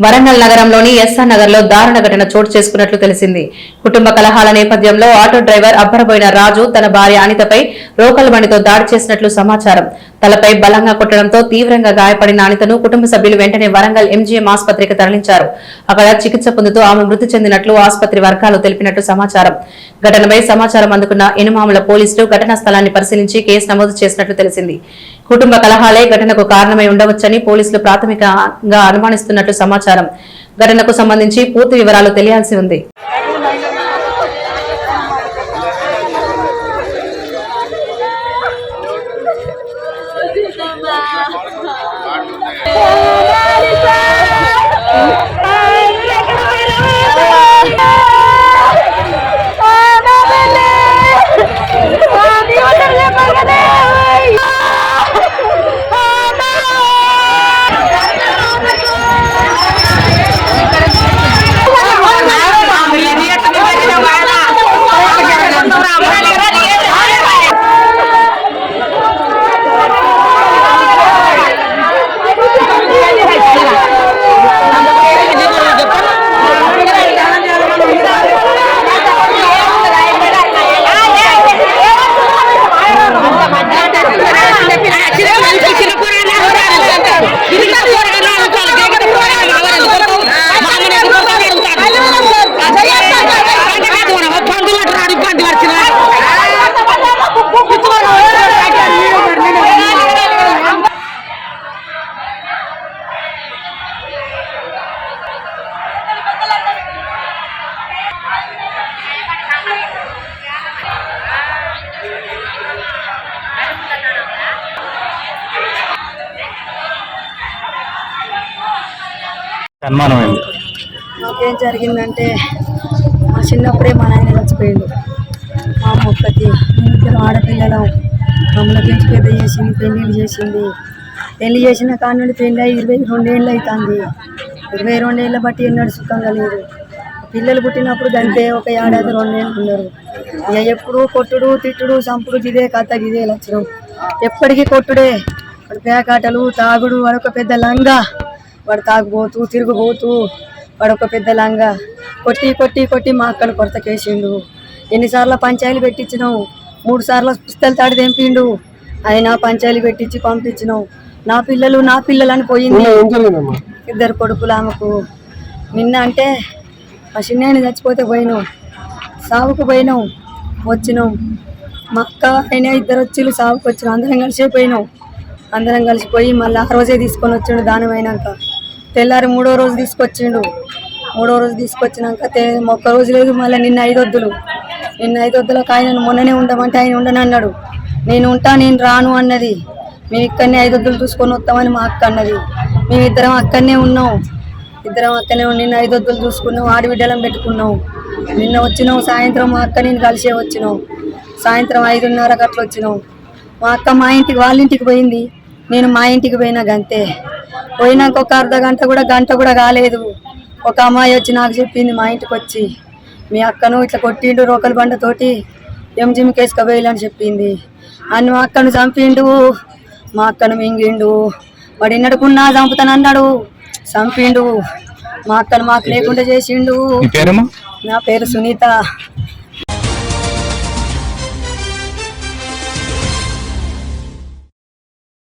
వరంగల్ నగరంలోని ఎస్ఆర్ నగర్ లో దారుణ ఘటన చోటు చేసుకున్నట్లు తెలిసింది. కుటుంబ కలహాల నేపథ్యంలో ఆటో డ్రైవర్ అబ్బరబోయిన రాజు తన భార్య అనితపై రోకల్ బండితో దాడి చేసినట్లు సమాచారం. తలపై బలంగా కొట్టడంతో తీవ్రంగా గాయపడిన అనితను కుటుంబ సభ్యులు వెంటనే వరంగల్ ఎంజీఎం ఆసుపత్రికి తరలించారు. అక్కడ చికిత్స పొందుతూ ఆమె మృతి చెందినట్లు ఆసుపత్రి వర్గాలు తెలిపినట్లు సమాచారం. ఘటనపై సమాచారం అందుకున్న ఎనుమాముల పోలీసులు ఘటనా స్థలాన్ని పరిశీలించి కేసు నమోదు చేసినట్లు తెలిసింది. కుటుంబ కలహాలే ఘటనకు కారణమై ఉండవచ్చని పోలీసులు ప్రాథమికంగా అనుమానిస్తున్నట్లు సమాచారం. ఘటనకు సంబంధించి పూర్తి వివరాలు తెలియాల్సి ఉంది. మాకేం జరిగిందంటే మా చిన్నప్పుడే మా నాయన చచ్చిపోయిండు. మా అమ్మ ఒక్కటి ఇద్దరు ఆడపిల్లలు మమ్మల్ని పెంచి పెద్ద చేసింది, పెళ్ళిళ్ళు చేసింది. పెళ్లి చేసిన కాడ నుండి పెళ్ళి 22 ఏళ్ళు అవుతుంది. 22 ఏళ్ళ బట్టి ఎన్నడూ సుఖంగా లేదు. పిల్లలు పుట్టినప్పుడు అంతే ఒక ఏడాది 2 ఏళ్ళు ఉన్నారు. ఇక ఎప్పుడు కొట్టుడు తిట్టుడు చంపుడు ఇదే కథ, ఇదే లక్షణం. ఎప్పటికీ కొట్టుడే, వాడు పేకాటలు తాగుడు, వాడొక పెద్ద లంగా, వాడు తాగుపోతూ తిరుగుపోతూ వాడొక పెద్ద లంగా కొట్టి కొట్టి కొట్టి మా అక్కను కొరతకేసిండు. ఎన్నిసార్లు పంచాయలు పెట్టించినావు, 3 సార్లు పుస్తలు తాడి తెంపిండు. అయినా పంచాయలు పెట్టించి పంపించినావు. నా పిల్లలు అని పోయింది. 2 కొడుకులు ఆమెకు. నిన్న అంటే మా చిన్న చచ్చిపోతే పోయినావు, సావుకు పోయినావు, వచ్చినావు. మా అక్క అయినా 2 వచ్చి సావుకు వచ్చినావు. అందరం కలిసే పోయినావు. అందరం కలిసిపోయి మళ్ళీ ఆ రోజే తీసుకొని వచ్చిండు. దానం అయినాక తెల్లారి 3వ రోజు తీసుకొచ్చిండు. 3వ రోజు తీసుకొచ్చినాక ఒక్క రోజు లేదు. మళ్ళీ నిన్న 5 వద్దులు. నిన్న 5 వద్దులకు ఆయన మొన్ననే ఉండమంటే ఆయన ఉండనన్నాడు. నేను ఉంటా, నేను రాను అన్నది. మేము ఇక్కడనే 5 వద్దులు చూసుకొని వస్తామని మా అక్క అన్నది. మేమిద్దరం అక్కడనే ఉన్నాం. ఇద్దరం అక్కడనే నిన్న 5 వద్దులు చూసుకున్నాం. ఆడబిడ్డలం పెట్టుకున్నాం. నిన్న వచ్చినాం సాయంత్రం. మా అక్క నేను కలిసే వచ్చినాం. సాయంత్రం 5:30 అట్లా వచ్చినాం. మా అక్క మా ఇంటికి వాళ్ళ ఇంటికి పోయింది. నేను మా ఇంటికి పోయినా గంతే. పోయినాక ఒక గంట కూడా కాలేదు. ఒక అమ్మాయి వచ్చి నాకు చెప్పింది, మా ఇంటికి వచ్చి మీ అక్కను ఇట్లా కొట్టిండు రోకల్ బండతోటి ఎంజిఎం కేసుకపోయాలని చెప్పింది. అని మా అక్కను చంపిండు, మా అక్కను మింగిండు. వాడు ఎన్నడుకున్నా చంపుతానన్నాడు, చంపిండు. మా అక్కను మాకు లేకుండా చేసిండు. నా పేరు సునీత.